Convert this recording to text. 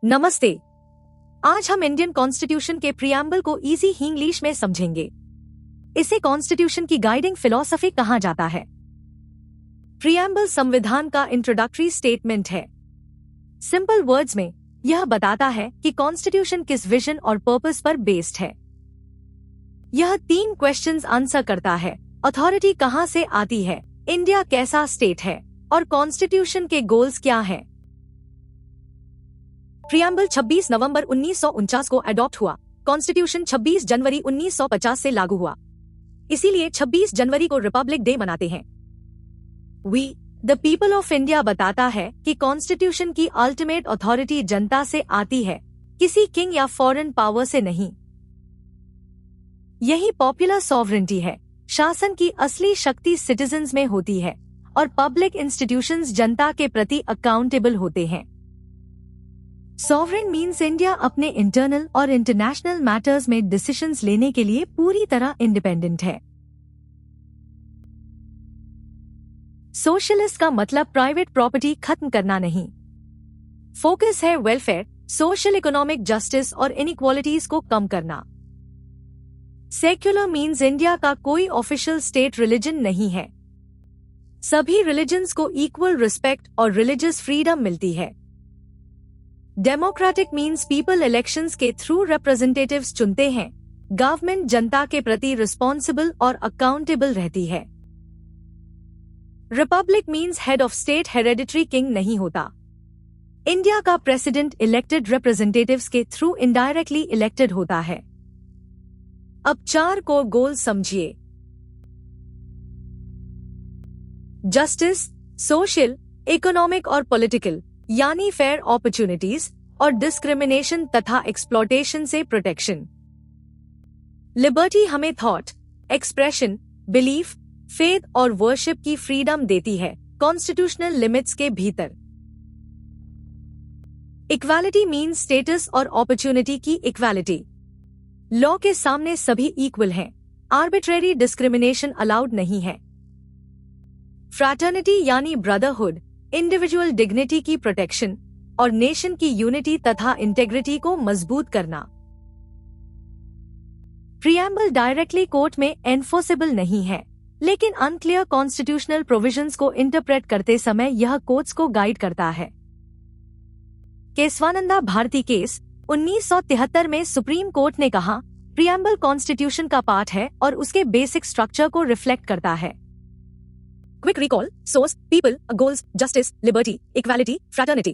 नमस्ते। आज हम इंडियन कॉन्स्टिट्यूशन के प्रियम्बल को इजी इंग्लिश में समझेंगे। इसे कॉन्स्टिट्यूशन की गाइडिंग फिलॉसफी कहा जाता है। प्रियम्बल संविधान का इंट्रोडक्टरी स्टेटमेंट है। सिंपल वर्ड्स में यह बताता है कि कॉन्स्टिट्यूशन किस विजन और पर्पस पर बेस्ड है। यह 3 क्वेश्चंस आंसर करता है। अथॉरिटी कहां से आती है, इंडिया कैसा स्टेट है और कॉन्स्टिट्यूशन के गोल्स क्या हैं। प्रियम्बल 26 नवंबर 1949 को अडॉप्ट हुआ। कॉन्स्टिट्यूशन 26 जनवरी 1950 से लागू हुआ। इसीलिए 26 जनवरी को रिपब्लिक डे मनाते हैं। We the people of India बताता है कि कॉन्स्टिट्यूशन की अल्टीमेट अथॉरिटी जनता से आती है, किसी किंग या फॉरेन पावर से नहीं। यही पॉपुलर सॉवरेंटी है। शासन की असली शक्ति सिटीजन्स में होती है और पब्लिक इंस्टीट्यूशंस जनता के प्रति अकाउंटेबल होते हैं। सॉवरेन मीन्स इंडिया अपने इंटरनल और इंटरनेशनल मैटर्स में डिसीजंस लेने के लिए पूरी तरह इंडिपेंडेंट है। सोशलिस्ट का मतलब प्राइवेट प्रॉपर्टी खत्म करना नहीं। फोकस है वेलफेयर, सोशल इकोनॉमिक जस्टिस और इनइक्वालिटीज को कम करना। सेक्युलर मीन्स इंडिया का कोई ऑफिशियल स्टेट रिलीजन नहीं है। सभी रिलीजन्स को इक्वल रिस्पेक्ट और रिलीजियस फ्रीडम मिलती है। डेमोक्रेटिक मीन्स पीपल इलेक्शंस के थ्रू रिप्रेजेंटेटिव्स चुनते हैं। गवर्नमेंट जनता के प्रति रिस्पॉन्सिबल और अकाउंटेबल रहती है। Republic means head of state hereditary king नहीं होता। इंडिया का प्रेसिडेंट इलेक्टेड रिप्रेजेंटेटिव्स के थ्रू इनडायरेक्टली इलेक्टेड होता है। अब 4 कोर गोल समझिए। जस्टिस, सोशल, इकोनॉमिक और पॉलिटिकल यानी फेयर अपॉर्चुनिटीज और डिस्क्रिमिनेशन तथा एक्सप्लॉयटेशन से प्रोटेक्शन। लिबर्टी हमें थॉट, एक्सप्रेशन, बिलीफ, फेथ और वर्शिप की फ्रीडम देती है, कॉन्स्टिट्यूशनल लिमिट्स के भीतर। इक्वालिटी मीन्स स्टेटस और अपॉर्चुनिटी की इक्वालिटी। लॉ के सामने सभी इक्वल हैं, आर्बिट्रेरी डिस्क्रिमिनेशन अलाउड नहीं है। फ्रैटर्निटी यानी ब्रदरहुड, इंडिविजुअल डिग्निटी की प्रोटेक्शन और नेशन की यूनिटी तथा इंटेग्रिटी को मजबूत करना। प्रियम्बल डायरेक्टली कोर्ट में एनफोर्सेबल नहीं है, लेकिन अनक्लियर कॉन्स्टिट्यूशनल प्रोविजंस को इंटरप्रेट करते समय यह कोर्ट्स को गाइड करता है। केशवानंदा भारती केस 1973 में सुप्रीम कोर्ट ने कहा, प्रियम्बल कॉन्स्टिट्यूशन का पार्ट है और उसके बेसिक स्ट्रक्चर को रिफ्लेक्ट करता है। Quick recall: source, people, goals, justice, liberty, equality, fraternity.